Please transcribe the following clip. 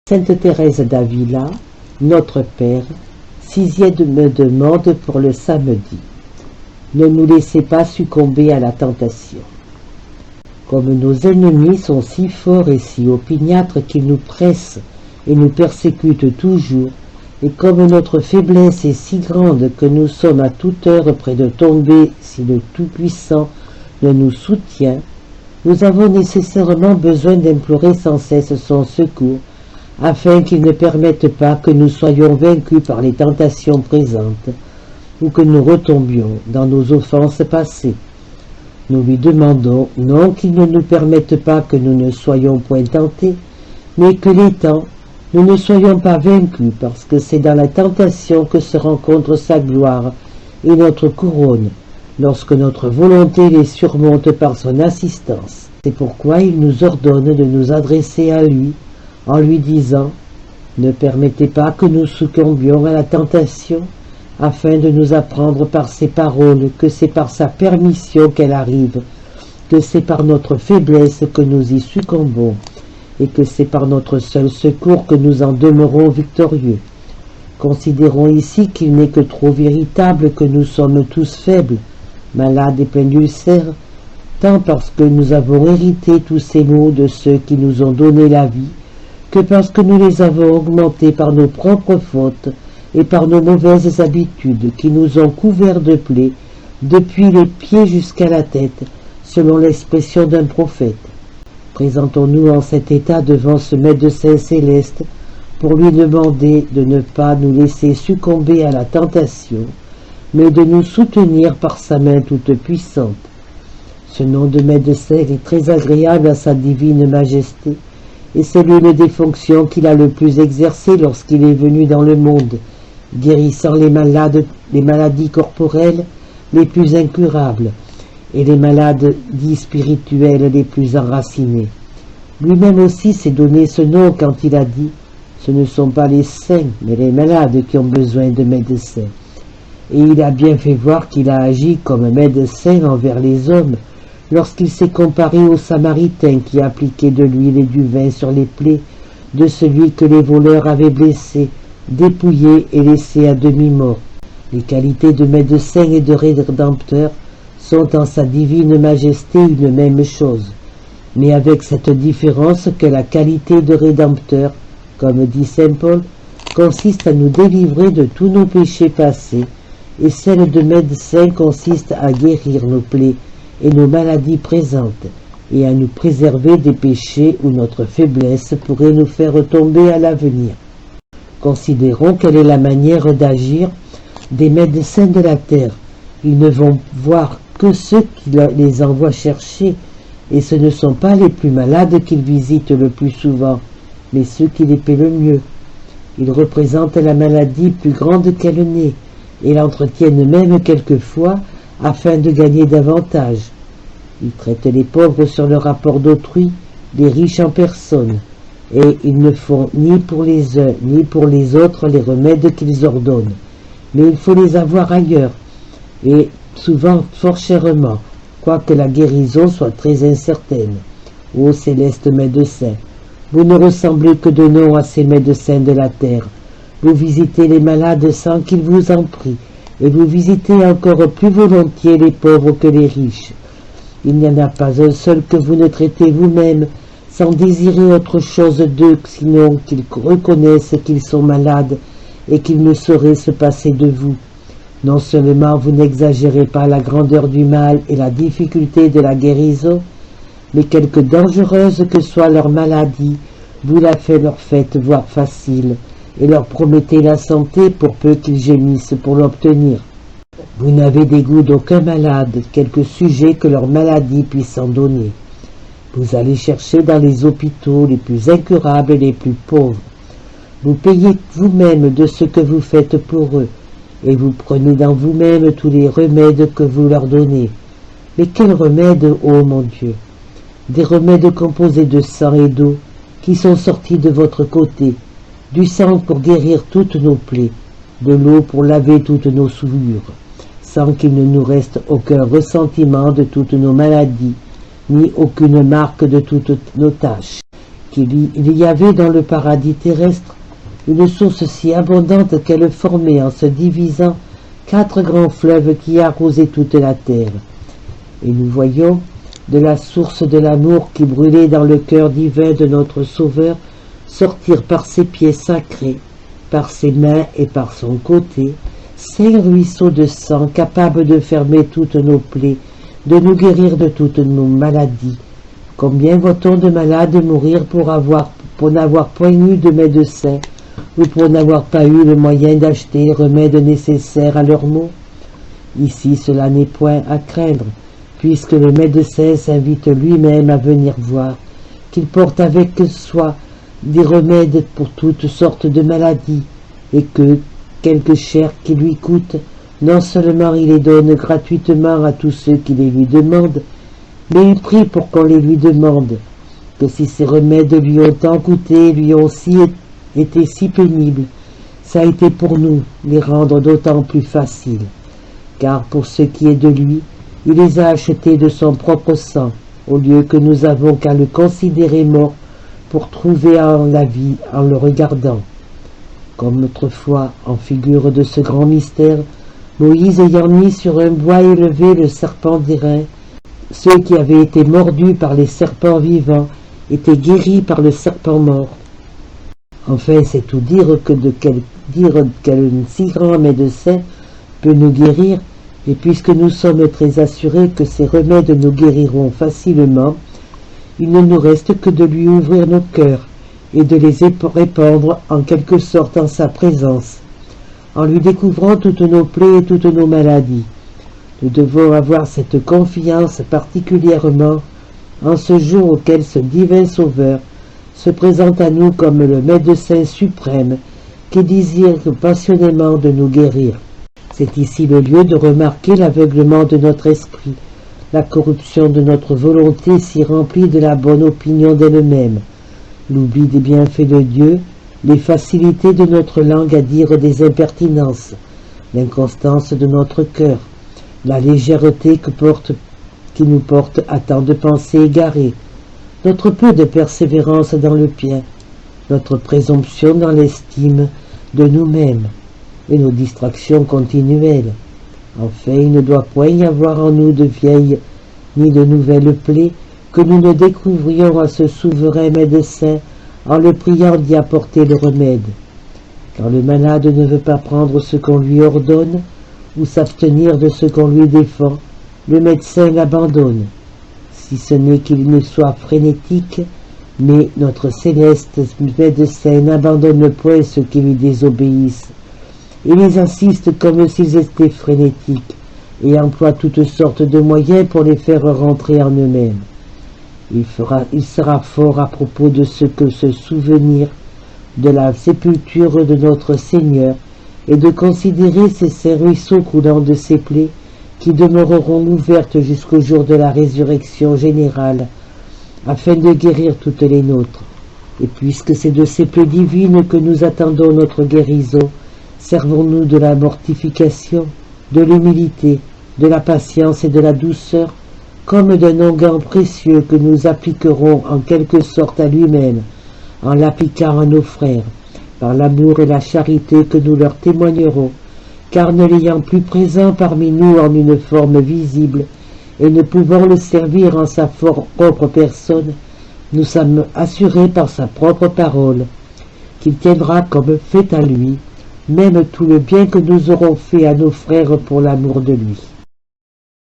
Sainte Thérèse d'Avila, Notre Père, 6e demande pour le samedi. Ne nous laissez pas succomber à la tentation. Comme nos ennemis sont si forts et si opiniâtres qu'ils nous pressent et nous persécutent toujours, et comme notre faiblesse est si grande que nous sommes à toute heure près de tomber si le Tout-Puissant ne nous soutient, nous avons nécessairement besoin d'implorer sans cesse son secours, afin qu'il ne permette pas que nous soyons vaincus par les tentations présentes, ou que nous retombions dans nos offenses passées. Nous lui demandons non qu'il ne nous permette pas que nous ne soyons point tentés, mais que l'étant, nous ne soyons pas vaincus, parce que c'est dans la tentation que se rencontre sa gloire et notre couronne, lorsque notre volonté les surmonte par son assistance. C'est pourquoi il nous ordonne de nous adresser à lui, en lui disant « Ne permettez pas que nous succombions à la tentation, afin de nous apprendre par ses paroles que c'est par sa permission qu'elle arrive, que c'est par notre faiblesse que nous y succombons, et que c'est par notre seul secours que nous en demeurons victorieux. Considérons ici qu'il n'est que trop véritable que nous sommes tous faibles, malades et pleins d'ulcères, tant parce que nous avons hérité tous ces maux de ceux qui nous ont donné la vie, que parce que nous les avons augmentés par nos propres fautes et par nos mauvaises habitudes qui nous ont couverts de plaies, depuis les pieds jusqu'à la tête, selon l'expression d'un prophète. Présentons-nous en cet état devant ce médecin céleste pour lui demander de ne pas nous laisser succomber à la tentation, mais de nous soutenir par sa main toute puissante. Ce nom de médecin est très agréable à sa divine majesté, et c'est l'une des fonctions qu'il a le plus exercées lorsqu'il est venu dans le monde, guérissant les maladies corporelles les plus incurables et les maladies spirituelles les plus enracinées. Lui-même aussi s'est donné ce nom quand il a dit « Ce ne sont pas les saints, mais les malades qui ont besoin de médecins ». Et il a bien fait voir qu'il a agi comme médecin envers les hommes, lorsqu'il s'est comparé au Samaritain qui appliquait de l'huile et du vin sur les plaies de celui que les voleurs avaient blessé, dépouillé et laissé à demi-mort. Les qualités de médecin et de rédempteur sont en sa divine majesté une même chose, mais avec cette différence que la qualité de rédempteur, comme dit saint Paul, consiste à nous délivrer de tous nos péchés passés, et celle de médecin consiste à guérir nos plaies et nos maladies présentes, et à nous préserver des péchés où notre faiblesse pourrait nous faire tomber à l'avenir. Considérons quelle est la manière d'agir des médecins de la terre. Ils ne vont voir que ceux qui les envoient chercher, et ce ne sont pas les plus malades qu'ils visitent le plus souvent, mais ceux qui les paient le mieux. Ils représentent la maladie plus grande qu'elle n'est, et l'entretiennent même quelquefois afin de gagner davantage. Ils traitent les pauvres sur le rapport d'autrui, les riches en personne, et ils ne font ni pour les uns ni pour les autres les remèdes qu'ils ordonnent, mais il faut les avoir ailleurs, et souvent fort chèrement, quoique la guérison soit très incertaine. Ô céleste médecin, vous ne ressemblez que de nom à ces médecins de la terre. Vous visitez les malades sans qu'ils vous en prient, et vous visitez encore plus volontiers les pauvres que les riches. Il n'y en a pas un seul que vous ne traitez vous-même, sans désirer autre chose d'eux, sinon qu'ils reconnaissent qu'ils sont malades, et qu'ils ne sauraient se passer de vous. Non seulement vous n'exagérez pas la grandeur du mal et la difficulté de la guérison, mais quelque dangereuse que soit leur maladie, vous la leur faites voir facile, et leur promettez la santé pour peu qu'ils gémissent pour l'obtenir. Vous n'avez dégoût d'aucun malade, quelque sujet que leur maladie puisse en donner. Vous allez chercher dans les hôpitaux les plus incurables et les plus pauvres. Vous payez vous-même de ce que vous faites pour eux, et vous prenez dans vous-même tous les remèdes que vous leur donnez. Mais quels remèdes, ô mon Dieu! Des remèdes composés de sang et d'eau, qui sont sortis de votre côté, du sang pour guérir toutes nos plaies, de l'eau pour laver toutes nos souillures, sans qu'il ne nous reste aucun ressentiment de toutes nos maladies, ni aucune marque de toutes nos tâches, il y avait dans le paradis terrestre une source si abondante qu'elle formait en se divisant 4 grands fleuves qui arrosaient toute la terre. Et nous voyons de la source de l'amour qui brûlait dans le cœur divin de notre Sauveur sortir par ses pieds sacrés, par ses mains et par son côté, 5 ruisseaux de sang capables de fermer toutes nos plaies, de nous guérir de toutes nos maladies. Combien voit-on de malades mourir pour n'avoir point eu de médecin, ou pour n'avoir pas eu le moyen d'acheter les remèdes nécessaires à leurs maux? Ici, cela n'est point à craindre, puisque le médecin s'invite lui-même à venir voir, qu'il porte avec soi des remèdes pour toutes sortes de maladies, et que, quelque cher qui lui coûte, non seulement il les donne gratuitement à tous ceux qui les lui demandent, mais il prie pour qu'on les lui demande, que si ces remèdes lui ont tant coûté, lui ont été si pénibles, ça a été pour nous les rendre d'autant plus faciles, car pour ce qui est de lui, il les a achetés de son propre sang, au lieu que nous avons qu'à le considérer mort pour trouver en la vie en le regardant. Comme autrefois, en figure de ce grand mystère, Moïse ayant mis sur un bois élevé le serpent d'airain, ceux qui avaient été mordus par les serpents vivants étaient guéris par le serpent mort. Enfin, c'est tout dire quel si grand médecin peut nous guérir, et puisque nous sommes très assurés que ces remèdes nous guériront facilement, il ne nous reste que de lui ouvrir nos cœurs et de les répandre en quelque sorte en sa présence, en lui découvrant toutes nos plaies et toutes nos maladies. Nous devons avoir cette confiance particulièrement en ce jour auquel ce divin Sauveur se présente à nous comme le médecin suprême qui désire passionnément de nous guérir. C'est ici le lieu de remarquer l'aveuglement de notre esprit, la corruption de notre volonté si remplie de la bonne opinion d'elle-même, l'oubli des bienfaits de Dieu, les facilités de notre langue à dire des impertinences, l'inconstance de notre cœur, la légèreté qui nous porte à tant de pensées égarées, notre peu de persévérance dans le bien, notre présomption dans l'estime de nous-mêmes et nos distractions continuelles. Enfin, il ne doit point y avoir en nous de vieilles ni de nouvelles plaies que nous ne découvrions à ce souverain médecin en le priant d'y apporter le remède. Quand le malade ne veut pas prendre ce qu'on lui ordonne ou s'abstenir de ce qu'on lui défend, le médecin l'abandonne, si ce n'est qu'il ne soit frénétique, mais notre céleste médecin n'abandonne point ceux qui lui désobéissent, et les assiste comme s'ils étaient frénétiques, et emploie toutes sortes de moyens pour les faire rentrer en eux-mêmes. Il sera fort à propos de ce que se souvenir de la sépulture de notre Seigneur, et de considérer ces 5 ruisseaux coulant de ses plaies, qui demeureront ouvertes jusqu'au jour de la résurrection générale, afin de guérir toutes les nôtres. Et puisque c'est de ces plaies divines que nous attendons notre guérison, servons-nous de la mortification, de l'humilité, de la patience et de la douceur, comme d'un onguent précieux que nous appliquerons en quelque sorte à lui-même, en l'appliquant à nos frères, par l'amour et la charité que nous leur témoignerons, car ne l'ayant plus présent parmi nous en une forme visible, et ne pouvant le servir en sa propre personne, nous sommes assurés par sa propre parole, qu'il tiendra comme fait à lui, même tout le bien que nous aurons fait à nos frères pour l'amour de lui.